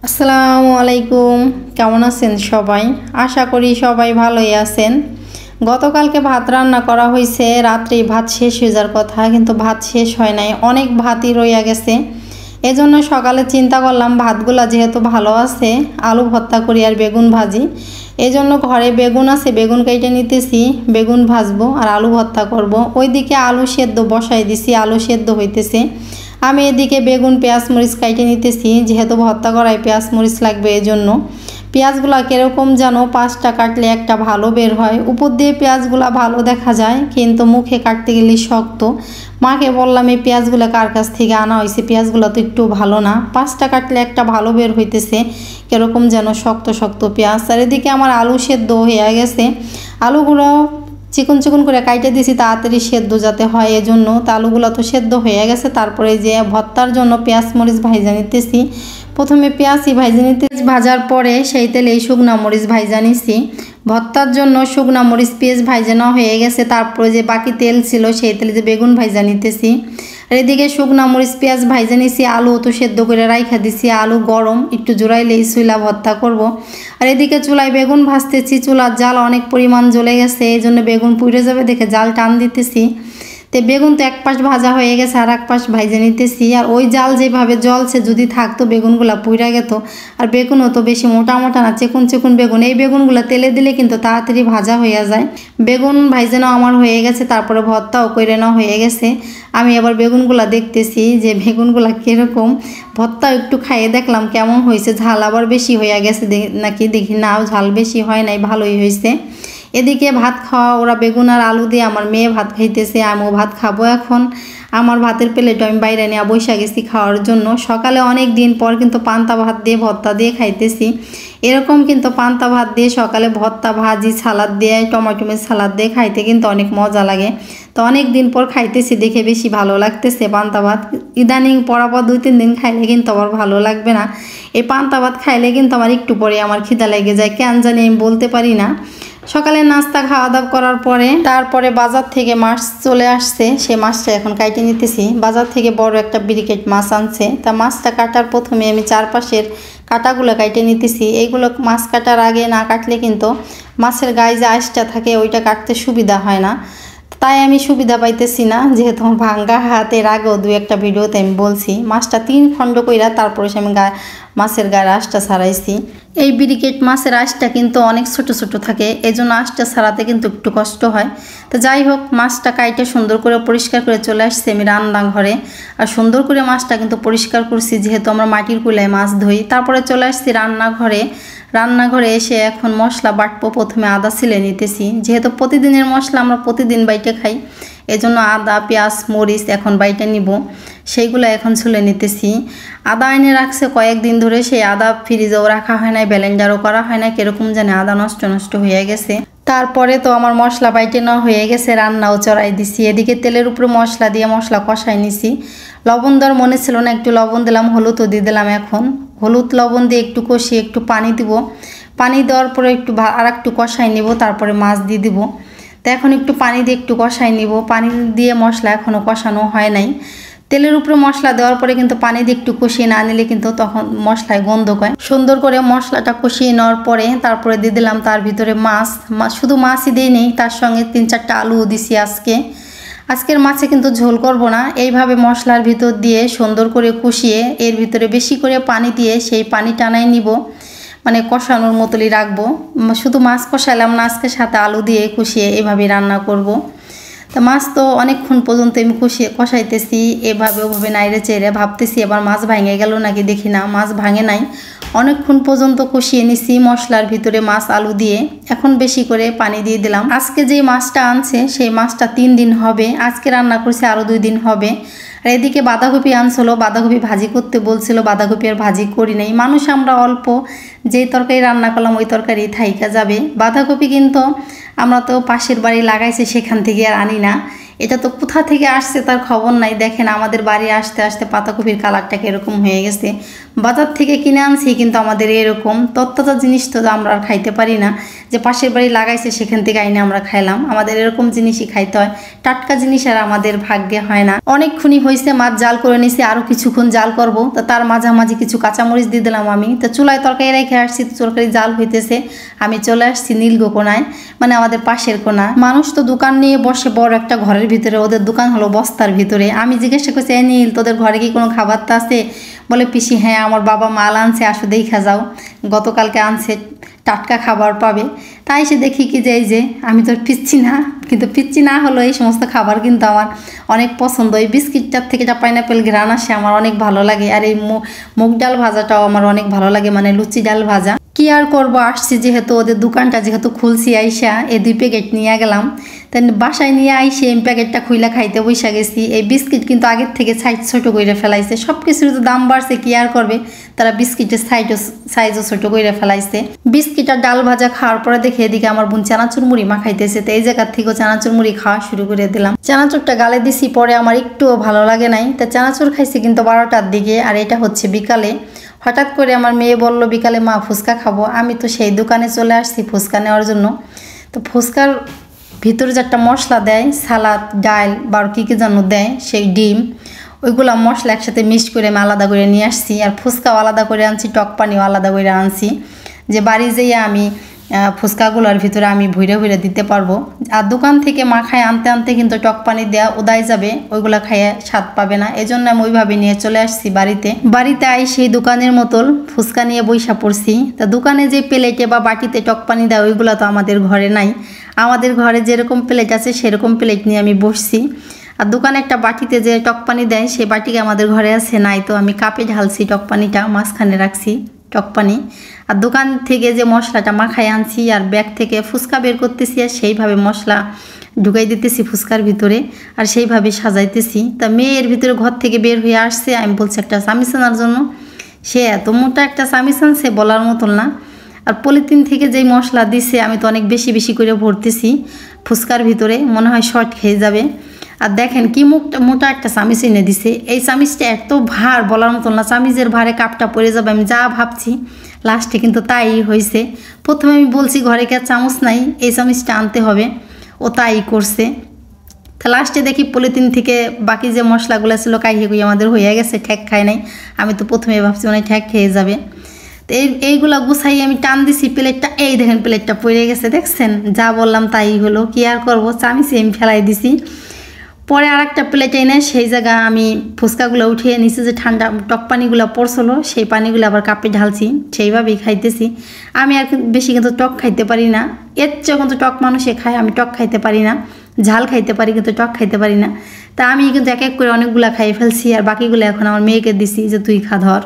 আসসালামু আলাইকুম। কেমন আছেন সবাই? আশা করি সবাই ভালোই আছেন। গতকালকে ভাত রান্না করা হয়েছে, রাত্রে ভাত শেষ হয়ে যাওয়ার কথা, কিন্তু ভাত শেষ হয় নাই, অনেক ভাতই রয়ে গেছে। এজন্য সকালে চিন্তা করলাম ভাতগুলা যেহেতু ভালো আছে, আলু ভর্তা করি আর বেগুন ভাজি। এজন্য ঘরে বেগুন আছে, বেগুন কেটে নিতেছি, বেগুন ভাজবো আর আলু ভর্তা করব। ওইদিকে আলু সেদ্ধ বসাই দিছি, আলু সেদ্ধ হইতেছে। আমি এদিকে বেগুন পেঁয়াজ মরিচ কাইটে নিতেছি, যেহেতু ভর্তা করায় পেঁয়াজ মরিচ লাগবে। এজন্য পেঁয়াজগুলা কীরকম যেন 5টা কাটলে একটা ভালো বের হয়। উপর দিয়ে পেঁয়াজগুলা ভালো দেখা যায়, কিন্তু মুখে কাটতে গেলে শক্ত। মাকে বললাম এই পেঁয়াজগুলো কার কাছ থেকে আনা হয়েছে, পেঁয়াজগুলো তো একটু ভালো না, 5টা কাটলে একটা ভালো বের হইতেছে, কীরকম যেন শক্ত শক্ত পেঁয়াজ। আর এদিকে আমার আলু সেদ্ধ হয়ে গেছে, আলুগুলো চিকন চিকন করে কাইটে দিছি তাড়াতাড়ি সেদ্ধ যাতে হয়, এজন্য। তো আলুগুলো তো সেদ্ধ হয়ে গেছে। তারপরে যে ভর্তার জন্য পেঁয়াজ মরিচ ভাইজা নিতেছি। প্রথমে পেঁয়াজই ভাইজা নিতে, ভাজার পরে সেই তেলে শুকনা মরিচ ভাইজা নিছি। ভর্তার জন্য শুকনা মরিচ পেঁয়াজ ভাইজা নেওয়া হয়ে গেছে। তারপরে যে বাকি তেল ছিল সেই তেলে যে বেগুন ভাইজা নিতেছি। আর এদিকে শুকনা মরিচ পেঁয়াজ ভাইজা নিছি, আলু তো সেদ্ধ করে রাইখা দিছি, আলু গরম একটু জোড়াইলেই চুলা ভর্তা করব। আর এদিকে চুলায় বেগুন ভাজতেছি, চুলার জাল অনেক পরিমাণ জ্বলে গেছে, এই জন্য বেগুন পুড়ে যাবে দেখে জাল টান দিতেছি। তো বেগুন তো এক পাশ ভাজা হয়ে গেছে, আর এক পাশ ভাইজে নিতেছি। আর ওই জাল যেভাবে জ্বলছে, যদি থাকতো বেগুনগুলা পুড়ে গেত। আর বেগুনও তো বেশি মোটা মোটা না, চিকুন চিকুন বেগুন। এই বেগুনগুলো তেলে দিলে কিন্তু তাড়াতাড়ি ভাজা হয়ে যায়। বেগুন ভাইজে নেওয়া আমার হয়ে গেছে, তারপরে ভর্তাও করে নেওয়া হয়ে গেছে। আমি আবার বেগুনগুলা দেখতেছি যে বেগুনগুলা কীরকম। ভর্তা একটু খাইয়ে দেখলাম কেমন হয়েছে, ঝাল আবার বেশি হয়ে গেছে নাকি, দেখি না ঝাল বেশি হয় নাই, ভালোই হয়েছে। এদিকে ভাত খাওয়া, ওরা বেগুন আর আলু দিয়ে, আমার মেয়ে ভাত খাইতেছে, আমিও ভাত খাবো এখন। আমার ভাতের প্লেট আমি বাইরে নিয়ে বসে গেছি খাওয়ার জন্য। সকালে অনেক দিন পর কিন্তু পান্তা ভাত দিয়ে ভর্তা দিয়ে খাইতেছি। এরকম কিন্তু পান্তা ভাত দিয়ে সকালে ভর্তা ভাজি সালাদ দিয়ে, টমেটোমের সালাদ দিয়ে খাইতে কিন্তু অনেক মজা লাগে। তো অনেক দিন পর খাইতেছি দেখে বেশি ভালো লাগতেছে পান্তা ভাত। ইদানিং পরাপর 2-3 দিন খাইলে কিন্তু আবার ভালো লাগবে না। এই পান্তা ভাত খাইলে কিন্তু আমার একটু পরে আমার খিদা লেগে যায়, কেন জানি আমি বলতে পারি না। সকালে নাস্তা খাওয়া দাওয়া করার পরে তারপরে বাজার থেকে মাছ চলে আসছে, সে মাছটা এখন কাটে নিতেছি। বাজার থেকে বড় একটা ব্রিকেট মাছ আনছে, তা মাছটা কাটার প্রথমে আমি চারপাশের কাটাগুলো কাটে নিতেছি। এইগুলো মাছ কাটার আগে না কাটলে কিন্তু মাছের গায়ে যে আঁশটা থাকে ওইটা কাটতে সুবিধা হয় না, তাই আমি সুবিধা পাইতেছি না। যেহেতু আমার ভাঙ্গা হাতের আগেও 2-1টা ভিডিওতে আমি বলছি, মাছটা 3 খণ্ড কইরা তারপরে আমি মাছের গায়ের আঁশটা ছাড়াইছি। এই ব্রিকেট মাছের আঁশটা কিন্তু অনেক ছোট ছোট থাকে, এজন্য আঁশটা ছাড়াতে কিন্তু একটু কষ্ট হয়। তো যাই হোক, মাছটা কাইটে সুন্দর করে পরিষ্কার করে চলে আসছি আমি রান্নাঘরে। আর সুন্দর করে মাছটা কিন্তু পরিষ্কার করছি, যেহেতু আমরা মাটির কুলায় মাছ ধুই। তারপরে চলে আসছি রান্নাঘরে। রান্নাঘরে এসে এখন মশলা বাটবো। প্রথমে আদা ছিলে নিতেছি, যেহেতু প্রতিদিনের মশলা আমরা প্রতিদিন বাইটে খাই, এজন্য আদা পেঁয়াজ মরিচ এখন বাইটে নিব, সেইগুলো এখন ছুলে নিতেছি। আদা এনে রাখছে কয়েকদিন ধরে, সেই আদা ফ্রিজেও রাখা হয় না, ব্লেন্ডারও করা হয় না, কীরকম জানে আদা নষ্ট নষ্ট হয়ে গেছে। তারপরে তো আমার মশলা বাইটে নেওয়া হয়ে গেছে, রান্নাও চড়াই দিছি। এদিকে তেলের উপরে মশলা দিয়ে মশলা কষাই নিছি। লবণ দেওয়ার মনে ছিল না, একটু লবণ দিলাম, হলুদও দিয়ে দিলাম। এখন হলুদ লবণ দিয়ে একটু কষিয়ে একটু পানি দিব। পানি দেওয়ার পরে একটু আর একটু কষাই নিব, তারপরে মাছ দিয়ে দিব। তো এখন একটু পানি দিয়ে একটু কষাই নিব। পানি দিয়ে মশলা এখনও কষানো হয় নাই। তেলের উপরে মশলা দেওয়ার পরে কিন্তু পানি দিয়ে একটু কষিয়ে না নিলে কিন্তু তখন মশলায় গন্ধ হয়। সুন্দর করে মশলাটা কষিয়ে নেওয়ার পরে তারপরে দিয়ে দিলাম তার ভিতরে মাছ। শুধু মাছই দিই নেই, তার সঙ্গে 3-4টা আলুও দিছি। আজকের মাছে কিন্তু ঝোল করব না, এইভাবে মশলার ভিতর দিয়ে সুন্দর করে কষিয়ে এর ভিতরে বেশি করে পানি দিয়ে সেই পানি টানাই নিব, মানে কষানোর মতোই রাখবো। শুধু মাছ কষাইলাম না, আজকে সাথে আলু দিয়ে কষিয়ে এভাবে রান্না করব। তা মাছ তো অনেকক্ষণ পর্যন্ত আমি কষাইতেছি, এভাবে ওভাবে নাইড়ে চেড়ে ভাবতেছি এবার মাছ ভাঙে গেল নাকি, দেখি না মাছ ভাঙে নাই। অনেকক্ষণ পর্যন্ত কষিয়ে নিছি মশলার ভিতরে মাছ আলু দিয়ে। এখন বেশি করে পানি দিয়ে দিলাম। আজকে যে মাছটা আনছে সেই মাছটা 3 দিন হবে, আজকে রান্না করছে আরও 2 দিন হবে। আর এদিকে বাঁধাকপি আনছিল, বাঁধাকপি ভাজি করতে বলছিল, বাঁধাকপি আর ভাজি করি নাই। মানুষ আমরা অল্প, যেই তরকারি রান্না করলাম ওই তরকারি থাইকা যাবে। বাঁধাকপি কিন্তু আমরা তো পাশের বাড়ি লাগাইছি, সেখান থেকে আর আনি না। এটা তো কোথা থেকে আসছে তার খবর নাই। দেখেন আমাদের বাড়ি আসতে আসতে পাতাকপির কালারটা এরকম হয়ে গেছে। বাজার থেকে কিনে আনছি কিন্তু আমাদের এরকম তত্ত্বতা জিনিস তো আমরা আর খাইতে পারি না, যে পাশের বাড়ি লাগাইছে সেখান থেকে আইনে আমরা খাইলাম। আমাদের এরকম জিনিসই খাইতে হয়, টাটকা জিনিস আর আমাদের ভাগ্যে হয় না। অনেকক্ষণই হয়েছে, মাছ জাল করে নিছি, আরও কিছুক্ষণ জাল করব। তো তার মাঝামাঝি কিছু কাঁচামরিচ দিয়ে দিলাম আমি। তো চুলায় তরকারি রেখে আসছি, তরকারি জাল হইতেছে। আমি চলে আসছি নীলগো কোনায়, মানে আমাদের পাশের কোনা। মানুষ তো দোকান নিয়ে বসে বড় একটা ঘরের ভিতরে, ওদের দোকান হলো বস্তার ভিতরে। আমি জিজ্ঞাসা করছি, নীল তোদের ঘরে কি কোনো খাবার তা আছে? বলে পিসি হ্যাঁ আমার বাবা মাল আনছে, আসো দেখা যাও, গতকালকে আনছে, টাটকা খাবার পাবে। তাই সে দেখি কি যে এই যে আমি তো পিচ্ছি না, কিন্তু পিচ্ছি না হলো এই সমস্ত খাবার কিন্তু আমার অনেক পছন্দ। এই বিস্কিটটার থেকে যা পাইনাপেল ঘ্রাণ আসে আমার অনেক ভালো লাগে। আর এই মুগ ডাল ভাজাটাও আমার অনেক ভালো লাগে, মানে লুচি ডাল ভাজা। কি আর করবো, আসছি যেহেতু, ওদের দোকানটা যেহেতু খুলছি, আইসা এই 2 প্যাকেট নিয়ে গেলাম। তাই বাসায় নিয়ে আইসে এই প্যাকেটটা খুইলা খাইতে বসে গেছি। এই বিস্কিট কিন্তু আগের থেকে সাইজ ছোটো করে ফেলাইছে, সব কিছুর তো দাম বাড়ছে, কি আর করবে, তারা বিস্কিটের সাইজও ছোটো করে ফেলাইছে। বিস্কিট আর ডাল ভাজা খাওয়ার পরে দেখে এদিকে আমার বোন চানাচুর মুড়ি মাখাইতেছে। তো এই জায়গার থেকেও চানাচুর মুড়ি খাওয়া শুরু করে দিলাম। চানাচুরটা গালে দিছি, পরে আমার একটুও ভালো লাগে নাই। তা চানাচুর খাইছি কিন্তু 12টার দিকে, আর এটা হচ্ছে বিকালে। হঠাৎ করে আমার মেয়ে বলল বিকালে মা ফুচকা খাবো। আমি তো সেই দোকানে চলে আসছি ফুচকা নেওয়ার জন্য। তো ফুচকার ভিতরে যে একটা মশলা দেয়, সালাদ ডাল বা কী কী যেন দেয়, সেই ডিম, ওইগুলো মশলা একসাথে মিক্সড করে আমি আলাদা করে নিয়ে আসছি। আর ফুচকাও আলাদা করে আনছি, টক পানিও আলাদা করে আনছি, যে বাড়ি যেয়ে আমি ফুচকাগুলোর ভিতরে আমি ভুইরে ভুইরে দিতে পারবো। আর দোকান থেকে মাখায় আনতে আনতে কিন্তু টক পানি দেওয়া উদায় যাবে, ওইগুলো খাইয়ে স্বাদ পাবে না। এই জন্য আমি ওইভাবে নিয়ে চলে আসছি বাড়িতে আই সেই দোকানের মতন ফুচকা নিয়ে বইসা পড়ছি। তা দোকানে যে প্লেটে বা বাটিতে টক পানি দেয় ওইগুলো তো আমাদের ঘরে নাই। আমাদের ঘরে যেরকম প্লেট আছে সেরকম প্লেট নিয়ে আমি বসছি। আর দোকানে একটা বাটিতে যে টক পানি দেয় সেই বাটিকে আমাদের ঘরে আছে নাই, তো আমি কাপে ঢালছি টক পানিটা, মাঝখানে রাখছি টক পানি। আর দোকান থেকে যে মশলাটা মাখায় আনছি আর ব্যাগ থেকে ফুচকা বের করতেছি, আর সেইভাবে মশলা ঢুকাই দিতেছি ফুচকার ভিতরে, আর সেইভাবে সাজাইতেছি। তা মেয়ের ভিতরে ঘর থেকে বের হয়ে আসছে, আমি বলছি একটা চামিচ আনার জন্য। সে এত মোটা একটা চামিচ আনছে বলার মতন না। আর পলিথিন থেকে যেই মশলা দিছে আমি তো অনেক বেশি বেশি করে ভরতেছি ফুচকার ভিতরে, মনে হয় শর্ট খেয়ে যাবে। আর দেখেন কি মোটা একটা চামিচ এনে দিছে। এই চামিচটা এত ভার বলার মতন না, চামিচের ভারে কাপটা পড়ে যাবে আমি যা ভাবছি, লাস্টে কিন্তু তাই হয়েছে। প্রথমে আমি বলছি ঘরে কি আর চামচ নাই, এই চামিচটা আনতে হবে, ও তাই করছে। তা লাস্টে দেখি পলিথিন থেকে বাকি যে মশলাগুলো ছিল কাইয়ে কুইয়ে আমাদের হয়ে গেছে, ঠেক খায় নাই। আমি তো প্রথমে ভাবছি মানে ঠেক খেয়ে যাবে। তো এইগুলা গুছাই আমি টান দিছি প্লেটটা, এই দেখেন প্লেটটা পড়ে গেছে, দেখছেন, যা বললাম তাই হলো, কি আর করবো, চামিচে আমি ফেলাই দিছি। পরে আর একটা প্লেটে এনে সেই জায়গা আমি ফুচকাগুলো উঠিয়ে নিচে যে ঠান্ডা টক পানিগুলো পড়ছিল সেই পানিগুলো আবার কাপে ঢালছি, সেইভাবেই খাইতেছি। আমি আর বেশি কিন্তু টক খাইতে পারি না, এর চেয়ে কিন্তু টক মানুষে খায়, আমি টক খাইতে পারি না। ঝাল খাইতে পারি কিন্তু টক খাইতে পারি না। তা আমি কিন্তু এক এক করে অনেকগুলা খাইয়ে ফেলছি, আর বাকিগুলো এখন আমার মেয়েকে দিছি যে তুই খা ধর।